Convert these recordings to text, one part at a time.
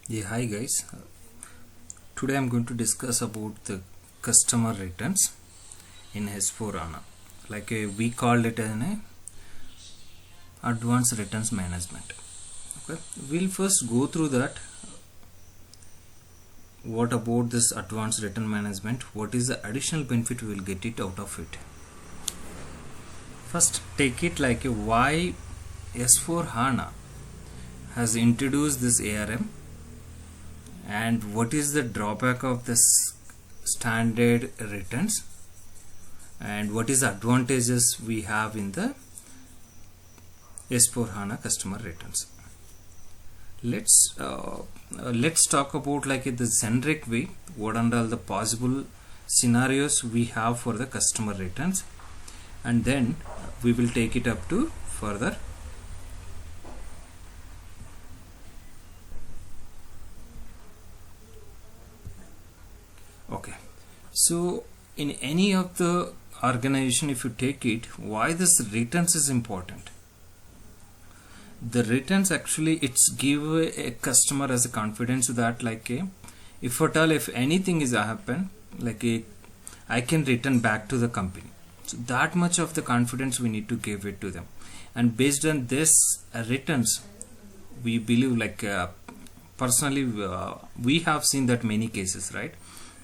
Yeah, hi guys. Today I'm going to discuss about the customer returns in S4HANA. We called it an advanced returns management. Okay, we'll first go through that. What about this advanced return management? What is the additional benefit we will get it out of it? First, take it like why S4HANA has introduced this ARM. And what is the drawback of this standard returns, and what is the advantages we have in the S4HANA customer returns. Let's talk about the generic way, what are all the possible scenarios we have for the customer returns, and then we will take it up to further. Okay, so in any of the organization, if you take it, why this returns is important? The returns actually it's give a customer as a confidence that if at all if anything is happen I can return back to the company. So that much of the confidence we need to give it to them, and based on this returns we believe personally we have seen that many cases, right,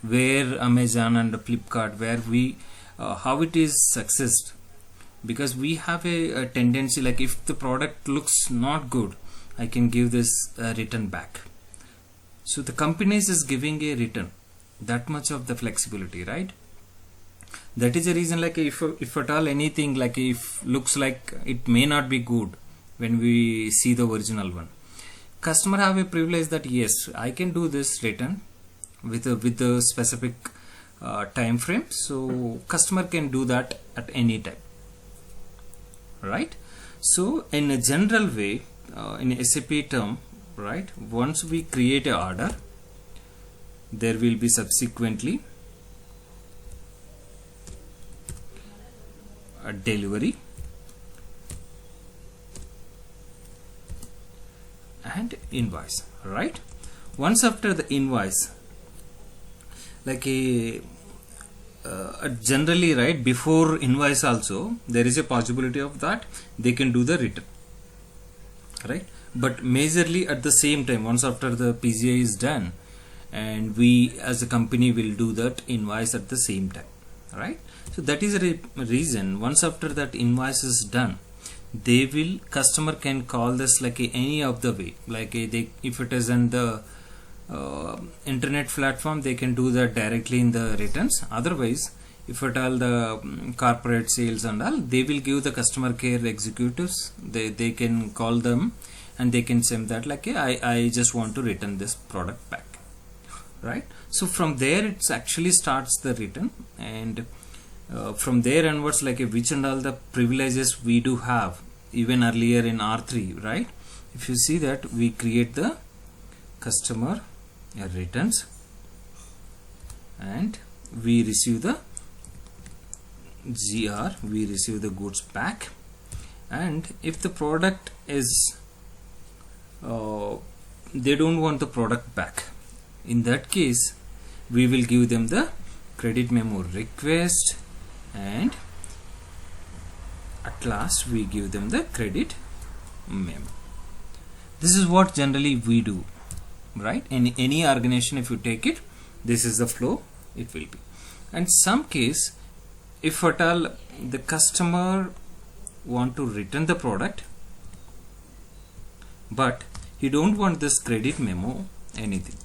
where Amazon and Flipkart, where we how it is success, because we have a tendency if the product looks not good, I can give this return back. So the companies is giving a return, that much of the flexibility, right? That is the reason if at all anything if looks like it may not be good when we see the original one, customer have a privilege that yes, I can do this return with the specific time frame, so customer can do that at any time, right? So in a general way, in SAP term, right, once we create a order, there will be subsequently a delivery and invoice, right? Once after the invoice, generally, right, before invoice also there is a possibility of that they can do the return, right? But majorly at the same time, once after the PCI is done, and we as a company will do that invoice at the same time, right? So that is a reason once after that invoice is done, they will customer can call this any of the way, if it is in the internet platform, they can do that directly in the returns. Otherwise, if at all the corporate sales and all, they will give the customer care executives, they can call them and they can say that I just want to return this product back, right? So from there it actually starts the return, and from there onwards which and all the privileges we do have even earlier in R3, right? If you see that we create the customer returns and we receive the GR, we receive the goods back, and if the product is they don't want the product back, in that case we will give them the credit memo request, and at last we give them the credit memo. This is what generally we do, right? In any organization, if you take it, this is the flow it will be. And some case, if at all the customer want to return the product, but he don't want this credit memo anything,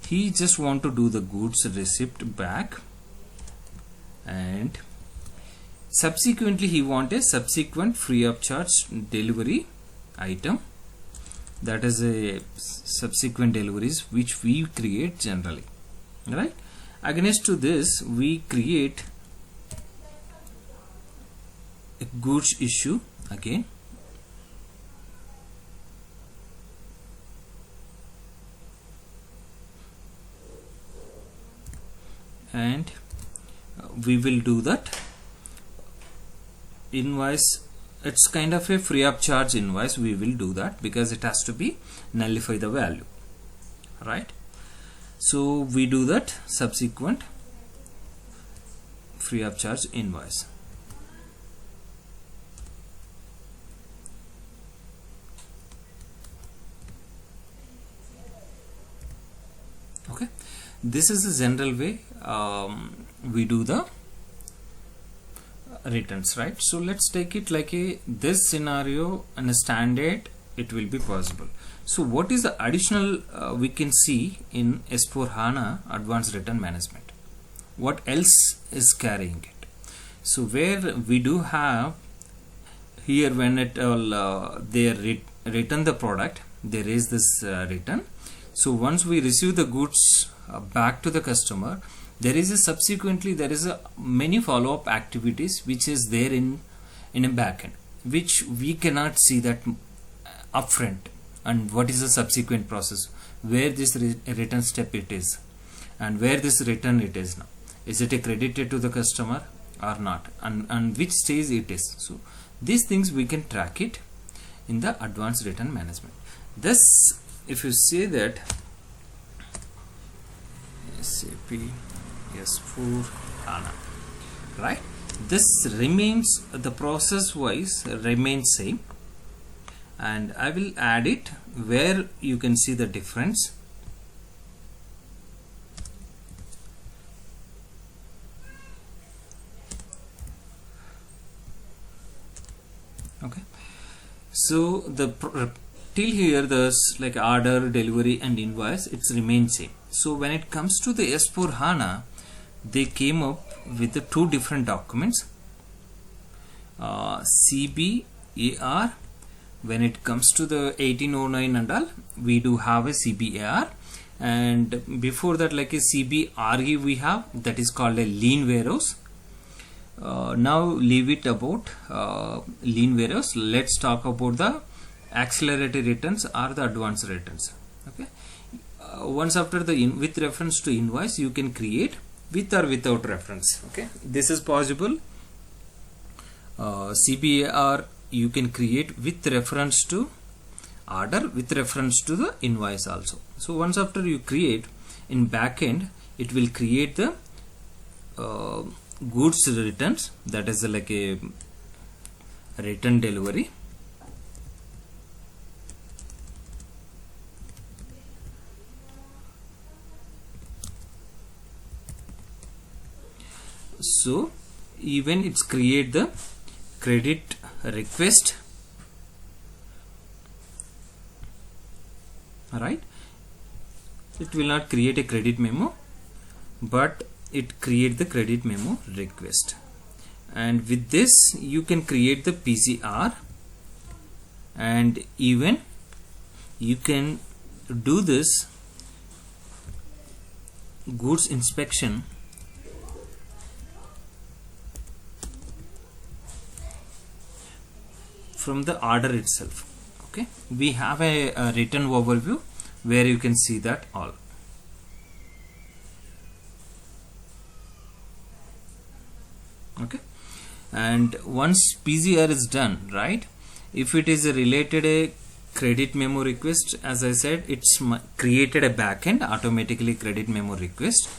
he just want to do the goods receipt back, and subsequently he want a subsequent free of charge delivery item, that is a subsequent deliveries which we create generally, right? Against to this we create a goods issue again, and we will do that invoice. It's kind of a free of charge invoice, we will do that because it has to be nullify the value, right? So we do that subsequent free of charge invoice. Okay, this is the general way we do the returns, right? So let's take it like this scenario and a standard, it will be possible. So what is the additional we can see in S/4HANA Advanced Return Management? What else is carrying it? So where we do have here, when it they return the product, there is this return. So once we receive the goods back to the customer, there is a subsequently there is a many follow-up activities which is there in a backend, which we cannot see that upfront. And what is the subsequent process, where this return step it is, and where this return it is now. Is it credited to the customer or not, and which stage it is. So these things we can track it in the Advanced Return Management. This, if you say that SAP S/4HANA, right, this remains, the process wise remains same, and I will add it where you can see the difference. Okay, so the till here there's like order, delivery and invoice, it's remains same. So when it comes to the S/4HANA, they came up with the two different documents, CBAR. When it comes to the 1809 and all, we do have a CBAR, and before that like a CBRE we have, that is called a lean warehouse. Now leave it about lean warehouse. Let's talk about the accelerated returns or the advanced returns. Okay, once after the with reference to invoice, you can create with or without reference. Okay, this is possible. CBAR you can create with reference to order, with reference to the invoice also. So once after you create, in backend it will create the goods returns, that is like a return delivery. So even it's create the credit request, right? It will not create a credit memo, but it create the credit memo request. And with this you can create the PCR, and even you can do this goods inspection from the order itself. Okay, we have a written overview where you can see that all. Okay, and once PCR is done, right, if it is related a credit memo request, as I said, it's created a backend automatically credit memo request.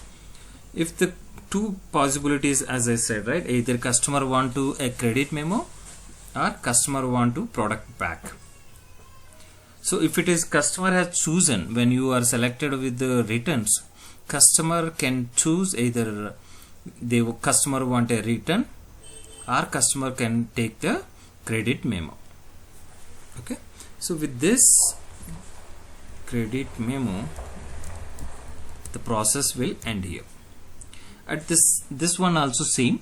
If the two possibilities, as I said, right, either customer want to a credit memo or customer want to product back. So if it is customer has chosen, when you are selected with the returns, customer can choose either the customer want a return or customer can take the credit memo. Okay, so with this credit memo, the process will end here. At this one also same.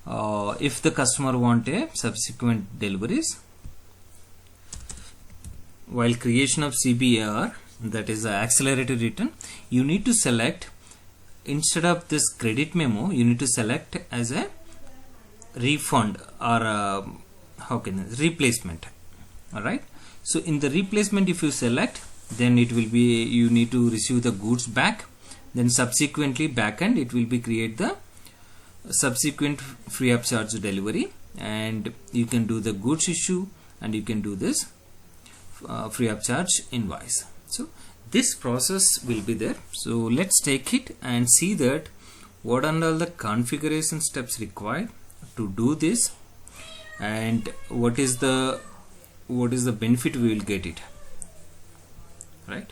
If the customer want a subsequent deliveries, while creation of CBAR, that is the accelerated return, you need to select, instead of this credit memo, you need to select as a refund or replacement. All right, so in the replacement, if you select, then it will be, you need to receive the goods back, then subsequently backend it will be create the subsequent free of charge delivery, and you can do the goods issue, and you can do this free of charge invoice. So this process will be there. So let's take it and see that what are all the configuration steps required to do this, and what is the benefit we will get it, right?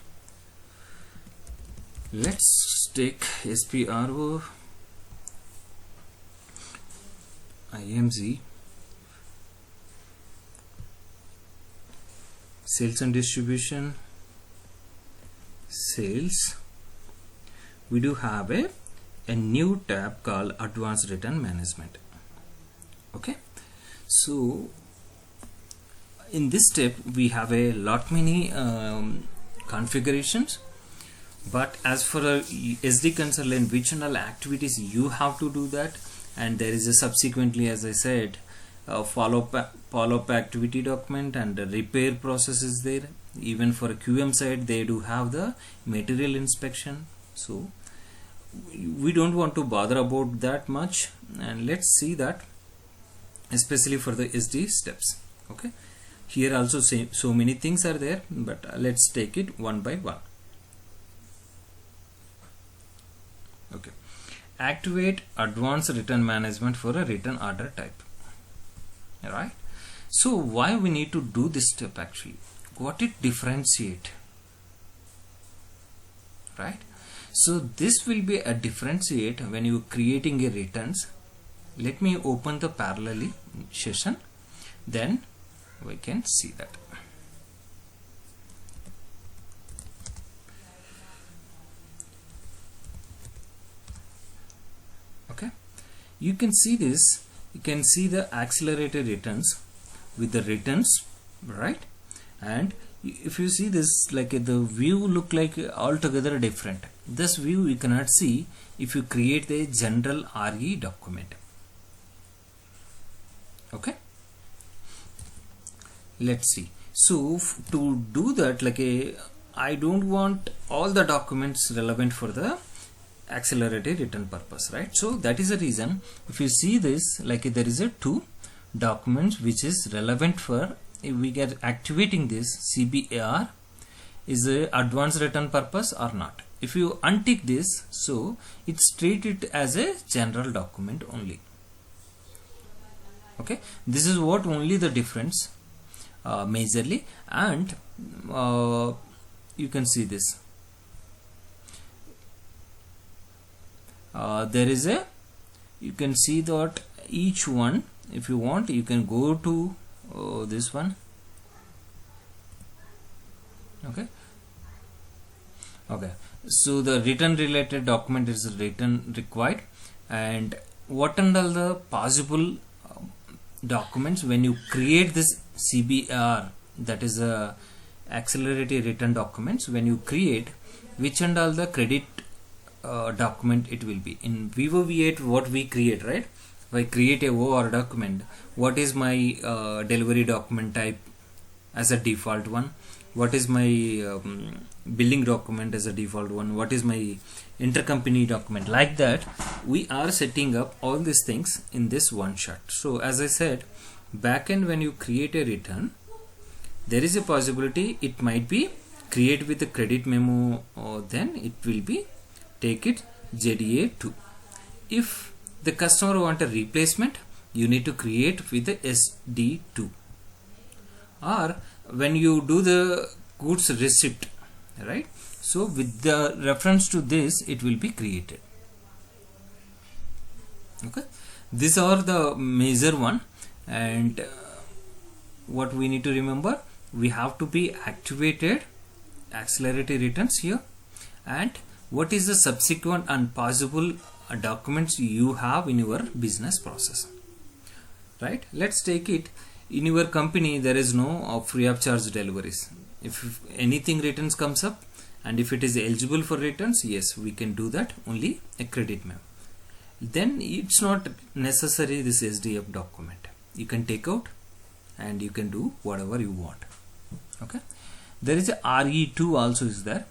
Let's take SPRO IMZ sales and distribution. Sales, we do have a new tab called advanced return management. Okay, so in this step we have a lot many configurations, but as for a SD consultant, which and all activities you have to do that, and there is a subsequently, as I said, follow-up activity document, and the repair process is there. Even for a QM side, they do have the material inspection, so we don't want to bother about that much, and let's see that especially for the SD steps. Okay, here also so many things are there, but let's take it one by one. Okay, activate advanced return management for a return order type. Right, so why we need to do this step? Actually, what it differentiate, right? So this will be a differentiate when you creating a returns. Let me open the parallelly session, then we can see that. Okay, you can see this. You can see the accelerated returns with the returns, right? And if you see this, like the view look like altogether different. This view you cannot see if you create the general RE document. Okay, let's see. So to do that, like I don't want all the documents relevant for the accelerated return purpose, right? So that is the reason, if you see this, like there is a two documents which is relevant for, if we get activating this CBAR is a advanced return purpose or not. If you untick this, so it's treated as a general document only. Okay, this is what only the difference majorly, and you can see this. There is a, you can see that each one, if you want, you can go to this one. Okay, so the return related document is written required, and what and all the possible documents when you create this CBR, that is a accelerated return documents, when you create, which and all the credit document it will be. In Vivo V8 what we create, right? If I create a OR document, what is my delivery document type as a default one? What is my billing document as a default one? What is my intercompany document? Like that, we are setting up all these things in this one shot. So as I said, backend, when you create a return, there is a possibility it might be create with a credit memo, or then it will be take it JDA2. If the customer want a replacement, you need to create with the SD2. Or when you do the goods receipt, right? So with the reference to this, it will be created. Okay, these are the major one, and what we need to remember, we have to be activated accelerated returns here, and what is the subsequent and possible documents you have in your business process, right? Let's take it, in your company there is no free of charge deliveries. If anything returns comes up, and if it is eligible for returns, yes, we can do that, only a credit memo. Then it's not necessary this SDF document, you can take out and you can do whatever you want. Okay, there is a RE2 also is there,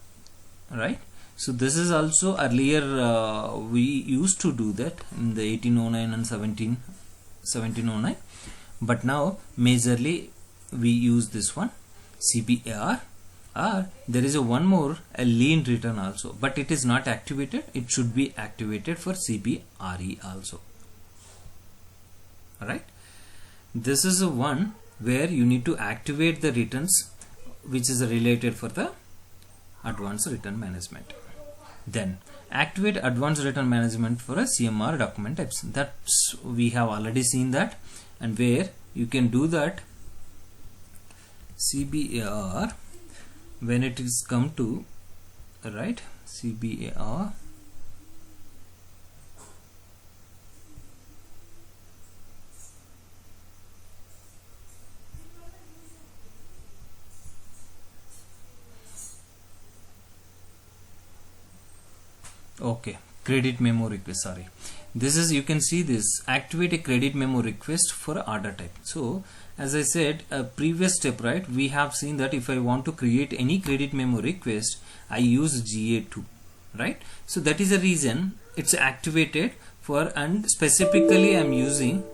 right? So this is also earlier we used to do that in the 1809 and 1709, but now majorly we use this one CBAR, Or there is a one more, a lien return also, but it is not activated. It should be activated for CBRE also. Alright, this is the one where you need to activate the returns which is related for the advanced return management. Then activate advanced return management for a CMR document types. That's we have already seen that, and where you can do that CBAR when it is come to right CBAR okay, credit memo request, sorry, this is, you can see this, activate a credit memo request for order type. So as I said, a previous step, right, we have seen that if I want to create any credit memo request, I use GA2, right? So that is the reason it's activated for, and specifically I'm using